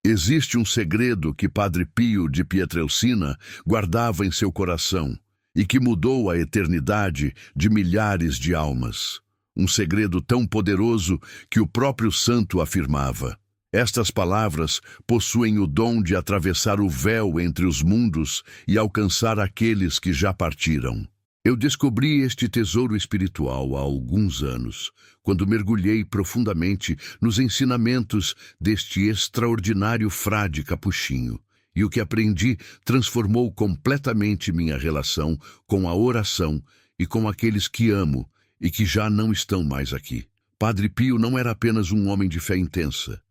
Existe um segredo que Padre Pio de Pietrelcina guardava em seu coração e que mudou a eternidade de milhares de almas. Um segredo tão poderoso que o próprio santo afirmava. Estas palavras possuem o dom de atravessar o véu entre os mundos e alcançar aqueles que já partiram. Eu descobri este tesouro espiritual há alguns anos, quando mergulhei profundamente nos ensinamentos deste extraordinário frade capuchinho. E o que aprendi transformou completamente minha relação com a oração e com aqueles que amo e que já não estão mais aqui. Padre Pio não era apenas um homem de fé intensa.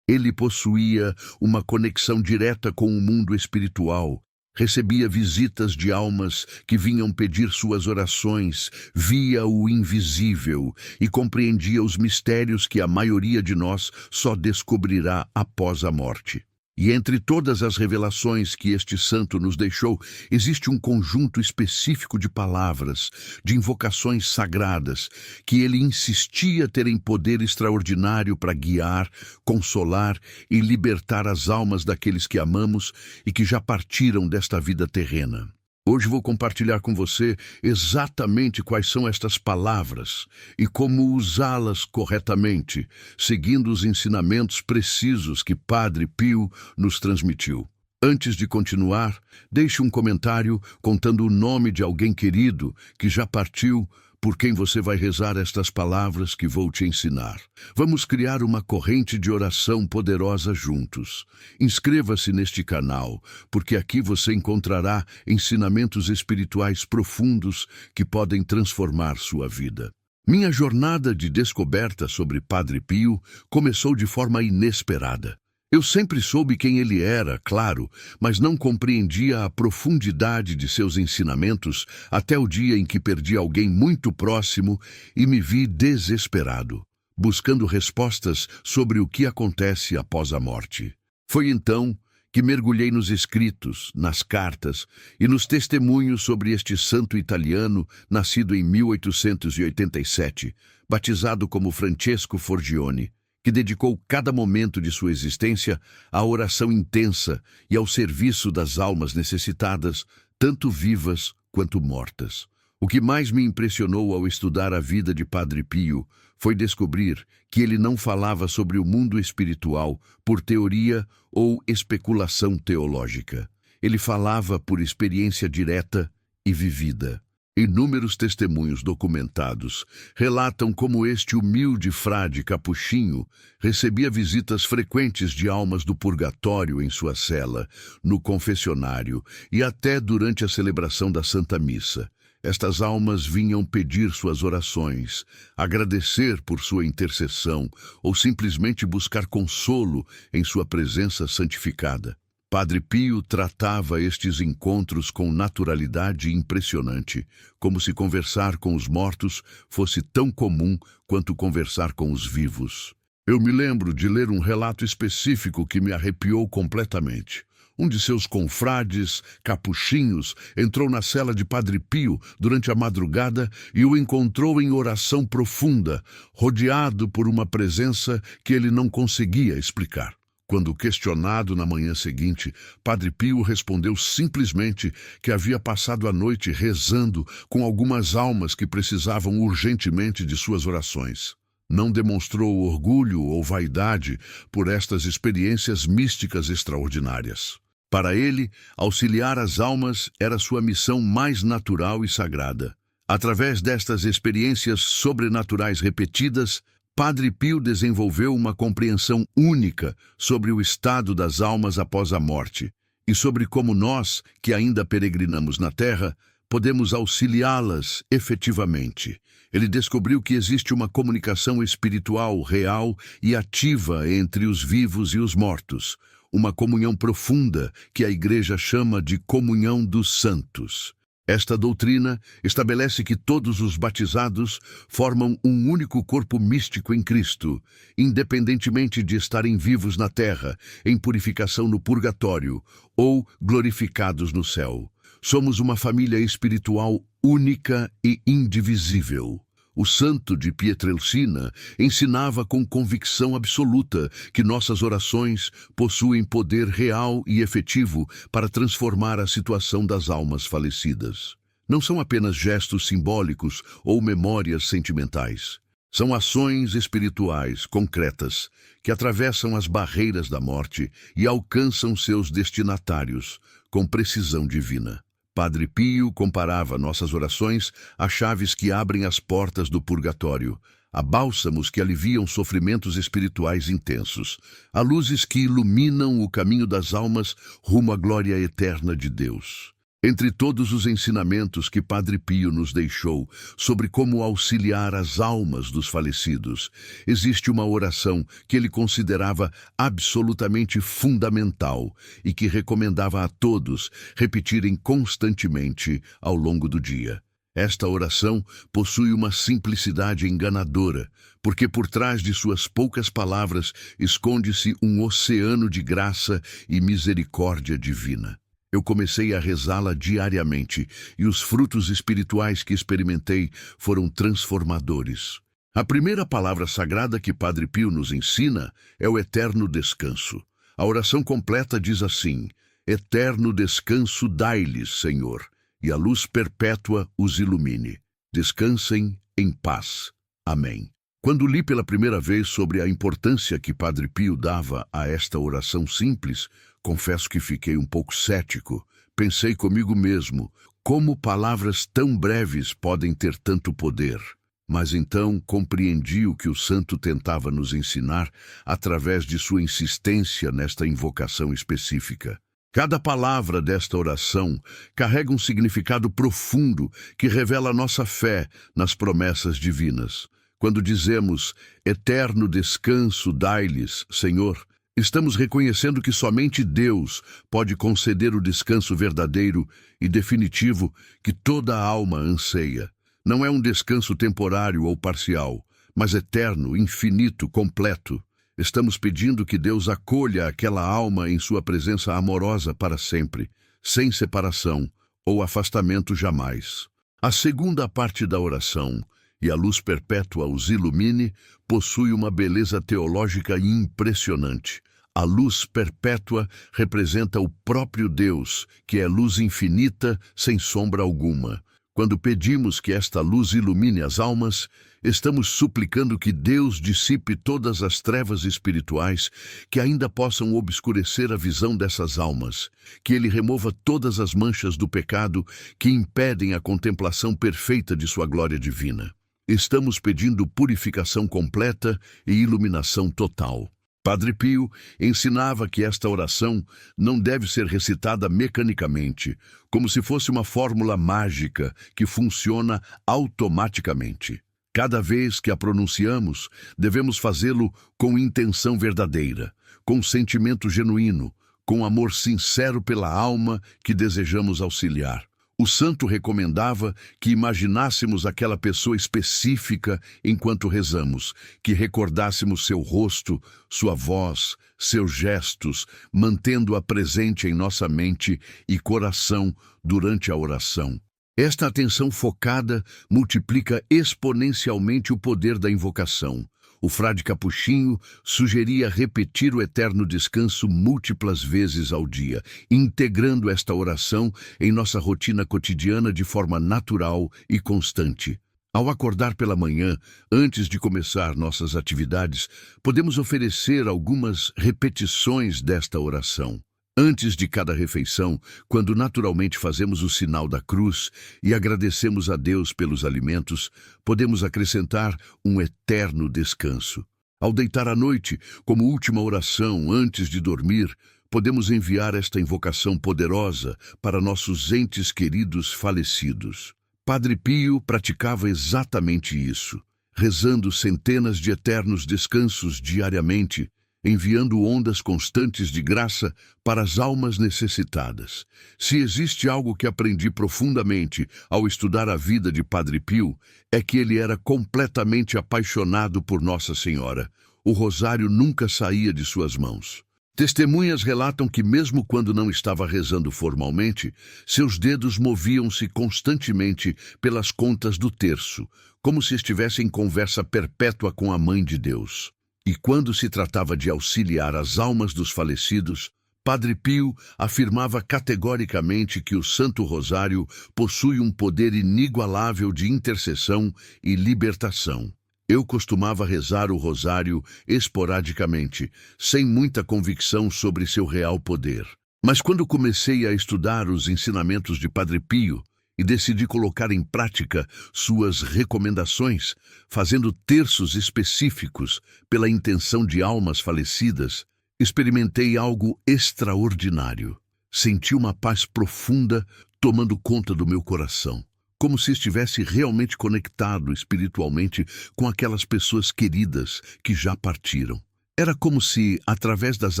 Ele possuía uma conexão direta com o mundo espiritual. Recebia visitas de almas que vinham pedir suas orações, via o invisível e compreendia os mistérios que a maioria de nós só descobrirá após a morte. E entre todas as revelações que este santo nos deixou, existe um conjunto específico de palavras, de invocações sagradas, que ele insistia terem poder extraordinário para guiar, consolar e libertar as almas daqueles que amamos e que já partiram desta vida terrena. Hoje vou compartilhar com você exatamente quais são estas palavras e como usá-las corretamente, seguindo os ensinamentos precisos que Padre Pio nos transmitiu. Antes de continuar, deixe um comentário contando o nome de alguém querido que já partiu, por quem você vai rezar estas palavras que vou te ensinar. Vamos criar uma corrente de oração poderosa juntos. Inscreva-se neste canal, porque aqui você encontrará ensinamentos espirituais profundos que podem transformar sua vida. Minha jornada de descoberta sobre Padre Pio começou de forma inesperada. Eu sempre soube quem ele era, claro, mas não compreendia a profundidade de seus ensinamentos até o dia em que perdi alguém muito próximo e me vi desesperado, buscando respostas sobre o que acontece após a morte. Foi então que mergulhei nos escritos, nas cartas e nos testemunhos sobre este santo italiano nascido em 1887, batizado como Francesco Forgione, que dedicou cada momento de sua existência à oração intensa e ao serviço das almas necessitadas, tanto vivas quanto mortas. O que mais me impressionou ao estudar a vida de Padre Pio foi descobrir que ele não falava sobre o mundo espiritual por teoria ou especulação teológica. Ele falava por experiência direta e vivida. Inúmeros testemunhos documentados relatam como este humilde frade capuchinho recebia visitas frequentes de almas do purgatório em sua cela, no confessionário e até durante a celebração da Santa Missa. Estas almas vinham pedir suas orações, agradecer por sua intercessão ou simplesmente buscar consolo em sua presença santificada. Padre Pio tratava estes encontros com naturalidade impressionante, como se conversar com os mortos fosse tão comum quanto conversar com os vivos. Eu me lembro de ler um relato específico que me arrepiou completamente. Um de seus confrades, capuchinhos, entrou na cela de Padre Pio durante a madrugada e o encontrou em oração profunda, rodeado por uma presença que ele não conseguia explicar. Quando questionado na manhã seguinte, Padre Pio respondeu simplesmente que havia passado a noite rezando com algumas almas que precisavam urgentemente de suas orações. Não demonstrou orgulho ou vaidade por estas experiências místicas extraordinárias. Para ele, auxiliar as almas era sua missão mais natural e sagrada. Através destas experiências sobrenaturais repetidas, Padre Pio desenvolveu uma compreensão única sobre o estado das almas após a morte e sobre como nós, que ainda peregrinamos na Terra, podemos auxiliá-las efetivamente. Ele descobriu que existe uma comunicação espiritual real e ativa entre os vivos e os mortos, uma comunhão profunda que a Igreja chama de comunhão dos santos. Esta doutrina estabelece que todos os batizados formam um único corpo místico em Cristo, independentemente de estarem vivos na terra, em purificação no purgatório ou glorificados no céu. Somos uma família espiritual única e indivisível. O santo de Pietrelcina ensinava com convicção absoluta que nossas orações possuem poder real e efetivo para transformar a situação das almas falecidas. Não são apenas gestos simbólicos ou memórias sentimentais. São ações espirituais concretas que atravessam as barreiras da morte e alcançam seus destinatários com precisão divina. Padre Pio comparava nossas orações a chaves que abrem as portas do purgatório, a bálsamos que aliviam sofrimentos espirituais intensos, a luzes que iluminam o caminho das almas rumo à glória eterna de Deus. Entre todos os ensinamentos que Padre Pio nos deixou sobre como auxiliar as almas dos falecidos, existe uma oração que ele considerava absolutamente fundamental e que recomendava a todos repetirem constantemente ao longo do dia. Esta oração possui uma simplicidade enganadora, porque por trás de suas poucas palavras esconde-se um oceano de graça e misericórdia divina. Eu comecei a rezá-la diariamente e os frutos espirituais que experimentei foram transformadores. A primeira palavra sagrada que Padre Pio nos ensina é o eterno descanso. A oração completa diz assim: Eterno descanso dai-lhes, Senhor, e a luz perpétua os ilumine. Descansem em paz. Amém. Quando li pela primeira vez sobre a importância que Padre Pio dava a esta oração simples, confesso que fiquei um pouco cético. Pensei comigo mesmo, como palavras tão breves podem ter tanto poder? Mas então compreendi o que o santo tentava nos ensinar através de sua insistência nesta invocação específica. Cada palavra desta oração carrega um significado profundo que revela nossa fé nas promessas divinas. Quando dizemos, eterno descanso dai-lhes, Senhor, estamos reconhecendo que somente Deus pode conceder o descanso verdadeiro e definitivo que toda a alma anseia. Não é um descanso temporário ou parcial, mas eterno, infinito, completo. Estamos pedindo que Deus acolha aquela alma em sua presença amorosa para sempre, sem separação ou afastamento jamais. A segunda parte da oração, e a luz perpétua os ilumine, possui uma beleza teológica impressionante. A luz perpétua representa o próprio Deus, que é luz infinita, sem sombra alguma. Quando pedimos que esta luz ilumine as almas, estamos suplicando que Deus dissipe todas as trevas espirituais que ainda possam obscurecer a visão dessas almas, que Ele remova todas as manchas do pecado que impedem a contemplação perfeita de sua glória divina. Estamos pedindo purificação completa e iluminação total. Padre Pio ensinava que esta oração não deve ser recitada mecanicamente, como se fosse uma fórmula mágica que funciona automaticamente. Cada vez que a pronunciamos, devemos fazê-lo com intenção verdadeira, com sentimento genuíno, com amor sincero pela alma que desejamos auxiliar. O santo recomendava que imaginássemos aquela pessoa específica enquanto rezamos, que recordássemos seu rosto, sua voz, seus gestos, mantendo-a presente em nossa mente e coração durante a oração. Esta atenção focada multiplica exponencialmente o poder da invocação. O frade Capuchinho sugeria repetir o eterno descanso múltiplas vezes ao dia, integrando esta oração em nossa rotina cotidiana de forma natural e constante. Ao acordar pela manhã, antes de começar nossas atividades, podemos oferecer algumas repetições desta oração. Antes de cada refeição, quando naturalmente fazemos o sinal da cruz e agradecemos a Deus pelos alimentos, podemos acrescentar um eterno descanso. Ao deitar à noite, como última oração antes de dormir, podemos enviar esta invocação poderosa para nossos entes queridos falecidos. Padre Pio praticava exatamente isso, rezando centenas de eternos descansos diariamente, enviando ondas constantes de graça para as almas necessitadas. Se existe algo que aprendi profundamente ao estudar a vida de Padre Pio, é que ele era completamente apaixonado por Nossa Senhora. O rosário nunca saía de suas mãos. Testemunhas relatam que mesmo quando não estava rezando formalmente, seus dedos moviam-se constantemente pelas contas do terço, como se estivesse em conversa perpétua com a Mãe de Deus. E quando se tratava de auxiliar as almas dos falecidos, Padre Pio afirmava categoricamente que o Santo Rosário possui um poder inigualável de intercessão e libertação. Eu costumava rezar o rosário esporadicamente, sem muita convicção sobre seu real poder. Mas quando comecei a estudar os ensinamentos de Padre Pio e decidi colocar em prática suas recomendações, fazendo terços específicos pela intenção de almas falecidas, experimentei algo extraordinário. Senti uma paz profunda tomando conta do meu coração, como se estivesse realmente conectado espiritualmente com aquelas pessoas queridas que já partiram. Era como se, através das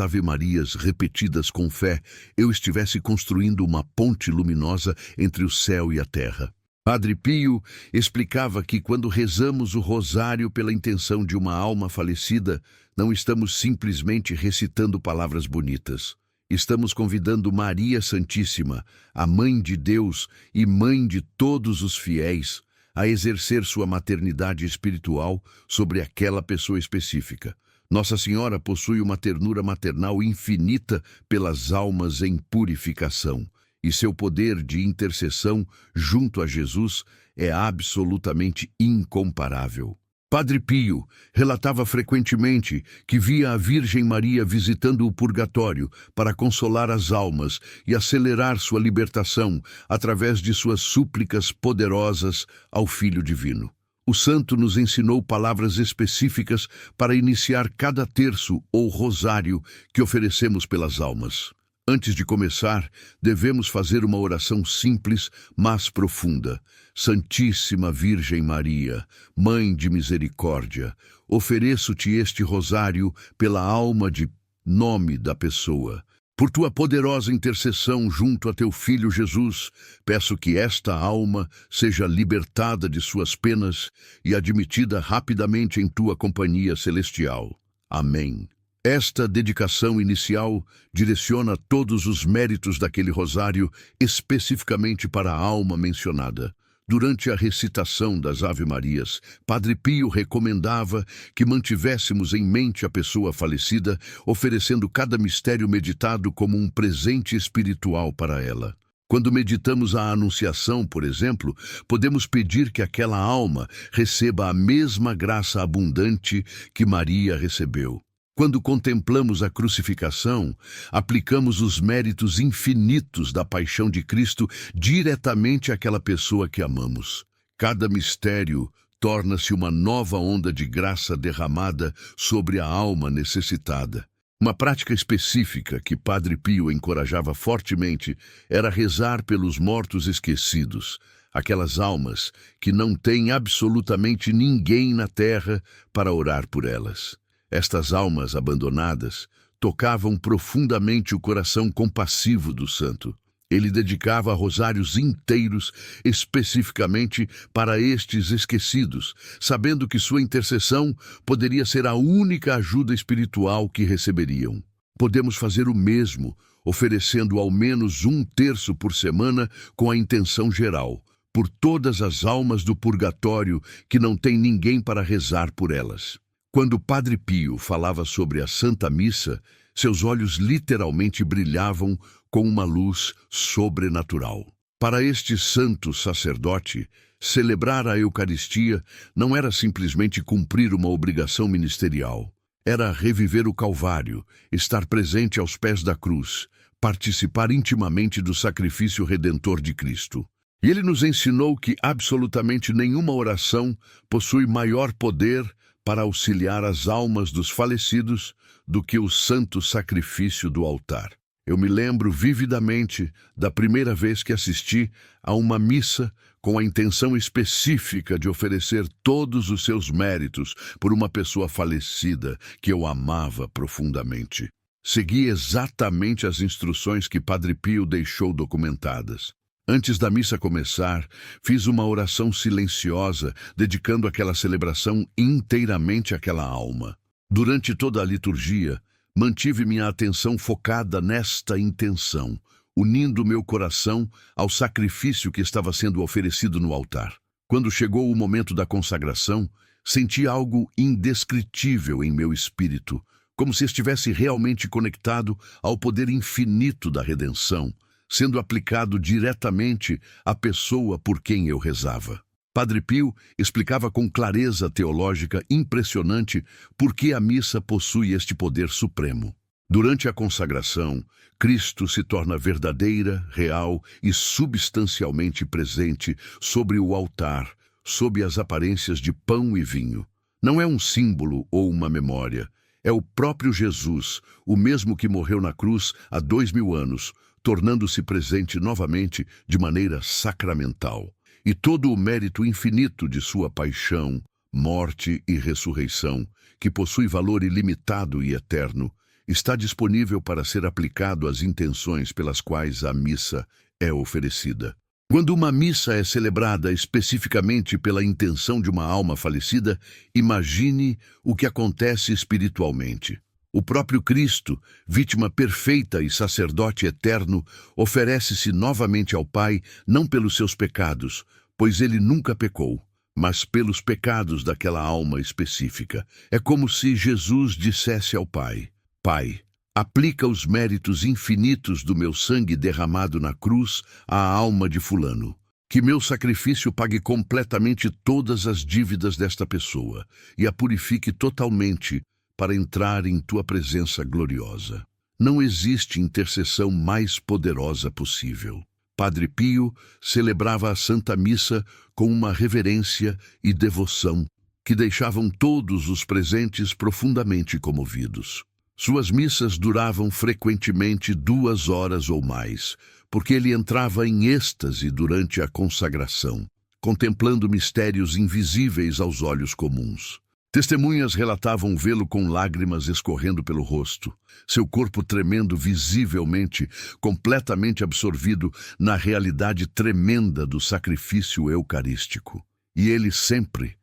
Ave-Marias repetidas com fé, eu estivesse construindo uma ponte luminosa entre o céu e a terra. Padre Pio explicava que quando rezamos o rosário pela intenção de uma alma falecida, não estamos simplesmente recitando palavras bonitas. Estamos convidando Maria Santíssima, a Mãe de Deus e Mãe de todos os fiéis, a exercer sua maternidade espiritual sobre aquela pessoa específica. Nossa Senhora possui uma ternura maternal infinita pelas almas em purificação, e seu poder de intercessão junto a Jesus é absolutamente incomparável. Padre Pio relatava frequentemente que via a Virgem Maria visitando o purgatório para consolar as almas e acelerar sua libertação através de suas súplicas poderosas ao Filho Divino. O santo nos ensinou palavras específicas para iniciar cada terço ou rosário que oferecemos pelas almas. Antes de começar, devemos fazer uma oração simples, mas profunda. Santíssima Virgem Maria, Mãe de Misericórdia, ofereço-te este rosário pela alma de nome da pessoa. Por tua poderosa intercessão junto a teu Filho Jesus, peço que esta alma seja libertada de suas penas e admitida rapidamente em tua companhia celestial. Amém. Esta dedicação inicial direciona todos os méritos daquele rosário especificamente para a alma mencionada. Durante a recitação das Ave-Marias, Padre Pio recomendava que mantivéssemos em mente a pessoa falecida, oferecendo cada mistério meditado como um presente espiritual para ela. Quando meditamos a Anunciação, por exemplo, podemos pedir que aquela alma receba a mesma graça abundante que Maria recebeu. Quando contemplamos a crucificação, aplicamos os méritos infinitos da paixão de Cristo diretamente àquela pessoa que amamos. Cada mistério torna-se uma nova onda de graça derramada sobre a alma necessitada. Uma prática específica que Padre Pio encorajava fortemente era rezar pelos mortos esquecidos, aquelas almas que não têm absolutamente ninguém na terra para orar por elas. Estas almas abandonadas tocavam profundamente o coração compassivo do santo. Ele dedicava rosários inteiros especificamente para estes esquecidos, sabendo que sua intercessão poderia ser a única ajuda espiritual que receberiam. Podemos fazer o mesmo, oferecendo ao menos um terço por semana com a intenção geral, por todas as almas do purgatório que não têm ninguém para rezar por elas. Quando Padre Pio falava sobre a Santa Missa, seus olhos literalmente brilhavam com uma luz sobrenatural. Para este santo sacerdote, celebrar a Eucaristia não era simplesmente cumprir uma obrigação ministerial. Era reviver o Calvário, estar presente aos pés da cruz, participar intimamente do sacrifício redentor de Cristo. E ele nos ensinou que absolutamente nenhuma oração possui maior poder para auxiliar as almas dos falecidos do que o santo sacrifício do altar. Eu me lembro vividamente da primeira vez que assisti a uma missa com a intenção específica de oferecer todos os seus méritos por uma pessoa falecida que eu amava profundamente. Segui exatamente as instruções que Padre Pio deixou documentadas. Antes da missa começar, fiz uma oração silenciosa, dedicando aquela celebração inteiramente àquela alma. Durante toda a liturgia, mantive minha atenção focada nesta intenção, unindo meu coração ao sacrifício que estava sendo oferecido no altar. Quando chegou o momento da consagração, senti algo indescritível em meu espírito, como se estivesse realmente conectado ao poder infinito da redenção, sendo aplicado diretamente à pessoa por quem eu rezava. Padre Pio explicava com clareza teológica impressionante por que a missa possui este poder supremo. Durante a consagração, Cristo se torna verdadeira, real e substancialmente presente sobre o altar, sob as aparências de pão e vinho. Não é um símbolo ou uma memória, é o próprio Jesus, o mesmo que morreu na cruz há 2000 anos, tornando-se presente novamente de maneira sacramental. E todo o mérito infinito de sua paixão, morte e ressurreição, que possui valor ilimitado e eterno, está disponível para ser aplicado às intenções pelas quais a missa é oferecida. Quando uma missa é celebrada especificamente pela intenção de uma alma falecida, imagine o que acontece espiritualmente. O próprio Cristo, vítima perfeita e sacerdote eterno, oferece-se novamente ao Pai não pelos seus pecados, pois ele nunca pecou, mas pelos pecados daquela alma específica. É como se Jesus dissesse ao Pai: Pai, aplica os méritos infinitos do meu sangue derramado na cruz à alma de fulano. Que meu sacrifício pague completamente todas as dívidas desta pessoa e a purifique totalmente para entrar em tua presença gloriosa. Não existe intercessão mais poderosa possível. Padre Pio celebrava a Santa Missa com uma reverência e devoção que deixavam todos os presentes profundamente comovidos. Suas missas duravam frequentemente 2 horas ou mais, porque ele entrava em êxtase durante a consagração, contemplando mistérios invisíveis aos olhos comuns. Testemunhas relatavam vê-lo com lágrimas escorrendo pelo rosto, seu corpo tremendo visivelmente, completamente absorvido na realidade tremenda do sacrifício eucarístico. E ele sempre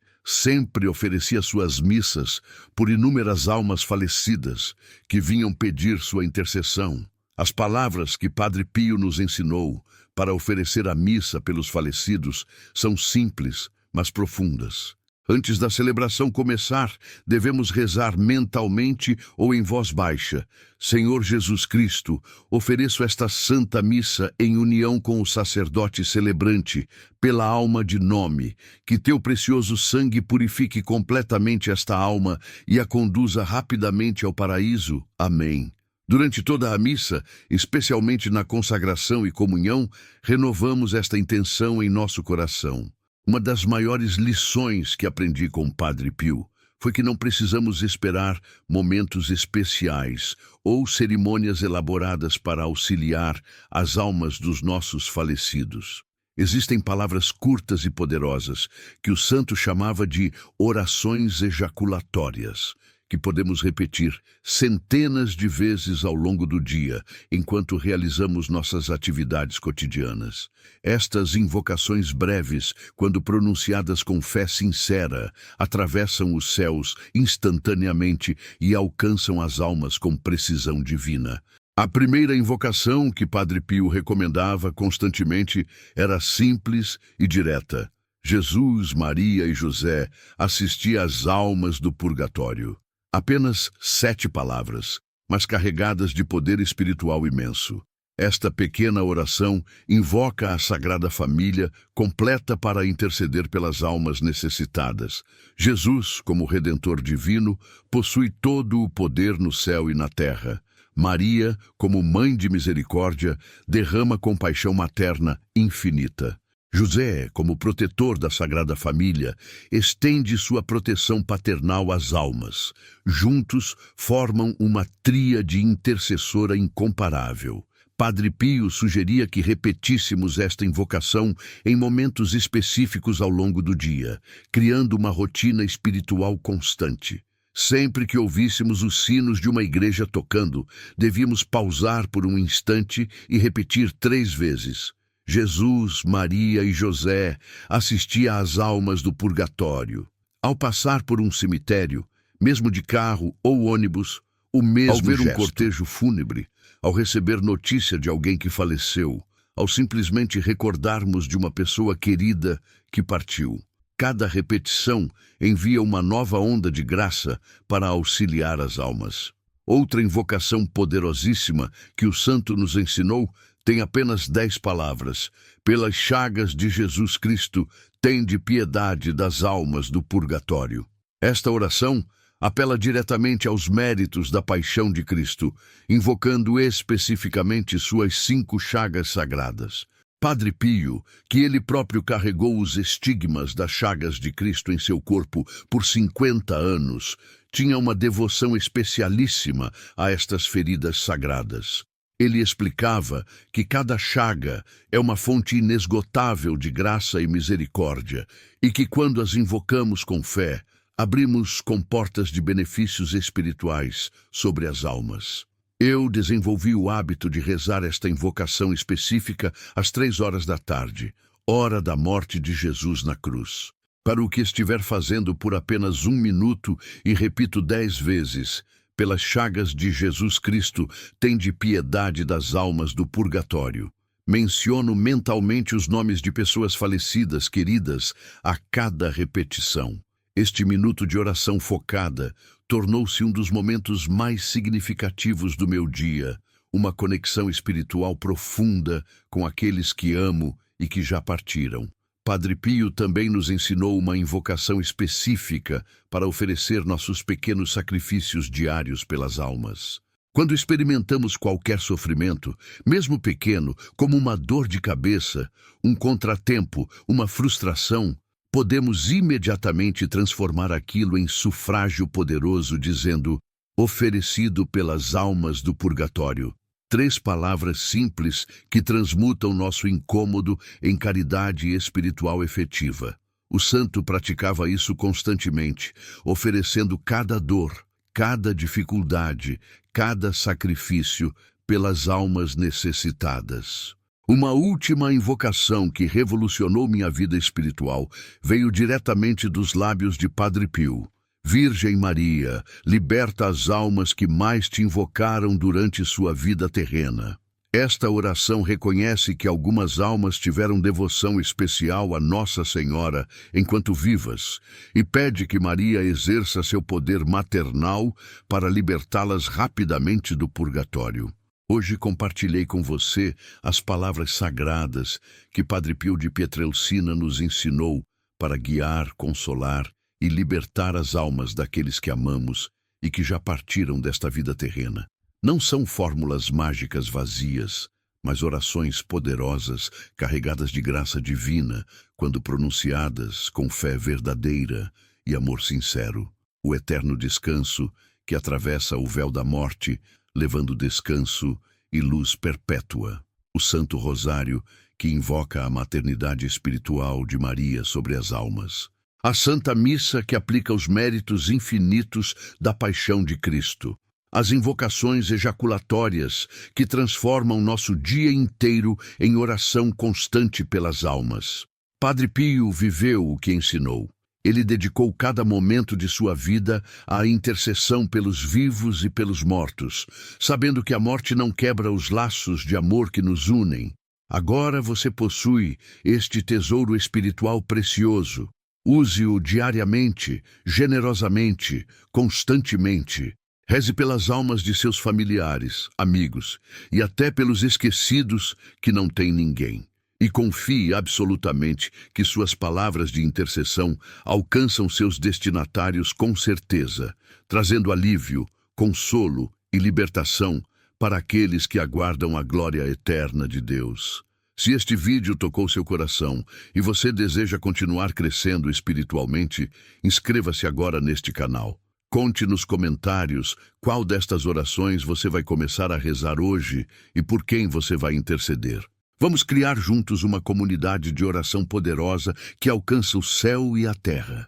oferecia suas missas por inúmeras almas falecidas que vinham pedir sua intercessão. As palavras que Padre Pio nos ensinou para oferecer a missa pelos falecidos são simples, mas profundas. Antes da celebração começar, devemos rezar mentalmente ou em voz baixa: Senhor Jesus Cristo, ofereço esta santa missa em união com o sacerdote celebrante, pela alma de nome, que teu precioso sangue purifique completamente esta alma e a conduza rapidamente ao paraíso. Amém. Durante toda a missa, especialmente na consagração e comunhão, renovamos esta intenção em nosso coração. Uma das maiores lições que aprendi com Padre Pio foi que não precisamos esperar momentos especiais ou cerimônias elaboradas para auxiliar as almas dos nossos falecidos. Existem palavras curtas e poderosas que o santo chamava de orações ejaculatórias, que podemos repetir centenas de vezes ao longo do dia, enquanto realizamos nossas atividades cotidianas. Estas invocações breves, quando pronunciadas com fé sincera, atravessam os céus instantaneamente e alcançam as almas com precisão divina. A primeira invocação que Padre Pio recomendava constantemente era simples e direta. Jesus, Maria e José, assisti às almas do purgatório. Apenas 7 palavras, mas carregadas de poder espiritual imenso. Esta pequena oração invoca a Sagrada Família completa para interceder pelas almas necessitadas. Jesus, como Redentor divino, possui todo o poder no céu e na terra. Maria, como Mãe de Misericórdia, derrama compaixão materna infinita. José, como protetor da Sagrada Família, estende sua proteção paternal às almas. Juntos, formam uma tríade intercessora incomparável. Padre Pio sugeria que repetíssemos esta invocação em momentos específicos ao longo do dia, criando uma rotina espiritual constante. Sempre que ouvíssemos os sinos de uma igreja tocando, devíamos pausar por um instante e repetir 3 vezes. Jesus, Maria e José, assistia às almas do purgatório. Ao passar por um cemitério, mesmo de carro ou ônibus, o mesmo Ao ver um cortejo fúnebre, ao receber notícia de alguém que faleceu, ao simplesmente recordarmos de uma pessoa querida que partiu. Cada repetição envia uma nova onda de graça para auxiliar as almas. Outra invocação poderosíssima que o santo nos ensinou tem apenas 10 palavras. Pelas chagas de Jesus Cristo, tende piedade das almas do purgatório. Esta oração apela diretamente aos méritos da paixão de Cristo, invocando especificamente suas 5 chagas sagradas. Padre Pio, que ele próprio carregou os estigmas das chagas de Cristo em seu corpo por 50 anos, tinha uma devoção especialíssima a estas feridas sagradas. Ele explicava que cada chaga é uma fonte inesgotável de graça e misericórdia, e que quando as invocamos com fé, abrimos comportas de benefícios espirituais sobre as almas. Eu desenvolvi o hábito de rezar esta invocação específica às 3 horas da tarde, hora da morte de Jesus na cruz. Para o que estiver fazendo por apenas 1 minuto, e repito 10 vezes, pelas chagas de Jesus Cristo, tende piedade das almas do purgatório. Menciono mentalmente os nomes de pessoas falecidas, queridas, a cada repetição. Este minuto de oração focada tornou-se um dos momentos mais significativos do meu dia, uma conexão espiritual profunda com aqueles que amo e que já partiram. Padre Pio também nos ensinou uma invocação específica para oferecer nossos pequenos sacrifícios diários pelas almas. Quando experimentamos qualquer sofrimento, mesmo pequeno, como uma dor de cabeça, um contratempo, uma frustração, podemos imediatamente transformar aquilo em sufrágio poderoso, dizendo: oferecido pelas almas do purgatório. 3 palavras simples que transmutam nosso incômodo em caridade espiritual efetiva. O santo praticava isso constantemente, oferecendo cada dor, cada dificuldade, cada sacrifício pelas almas necessitadas. Uma última invocação que revolucionou minha vida espiritual veio diretamente dos lábios de Padre Pio. Virgem Maria, liberta as almas que mais te invocaram durante sua vida terrena. Esta oração reconhece que algumas almas tiveram devoção especial a Nossa Senhora enquanto vivas e pede que Maria exerça seu poder maternal para libertá-las rapidamente do purgatório. Hoje compartilhei com você as palavras sagradas que Padre Pio de Pietrelcina nos ensinou para guiar, consolar e libertar as almas daqueles que amamos e que já partiram desta vida terrena. Não são fórmulas mágicas vazias, mas orações poderosas, carregadas de graça divina, quando pronunciadas com fé verdadeira e amor sincero. O eterno descanso que atravessa o véu da morte, levando descanso e luz perpétua. O Santo Rosário, que invoca a maternidade espiritual de Maria sobre as almas. A Santa Missa, que aplica os méritos infinitos da paixão de Cristo. As invocações ejaculatórias, que transformam nosso dia inteiro em oração constante pelas almas. Padre Pio viveu o que ensinou. Ele dedicou cada momento de sua vida à intercessão pelos vivos e pelos mortos, sabendo que a morte não quebra os laços de amor que nos unem. Agora você possui este tesouro espiritual precioso. Use-o diariamente, generosamente, constantemente. Reze pelas almas de seus familiares, amigos e até pelos esquecidos que não têm ninguém. E confie absolutamente que suas palavras de intercessão alcançam seus destinatários com certeza, trazendo alívio, consolo e libertação para aqueles que aguardam a glória eterna de Deus. Se este vídeo tocou seu coração e você deseja continuar crescendo espiritualmente, inscreva-se agora neste canal. Conte nos comentários qual destas orações você vai começar a rezar hoje e por quem você vai interceder. Vamos criar juntos uma comunidade de oração poderosa que alcança o céu e a terra.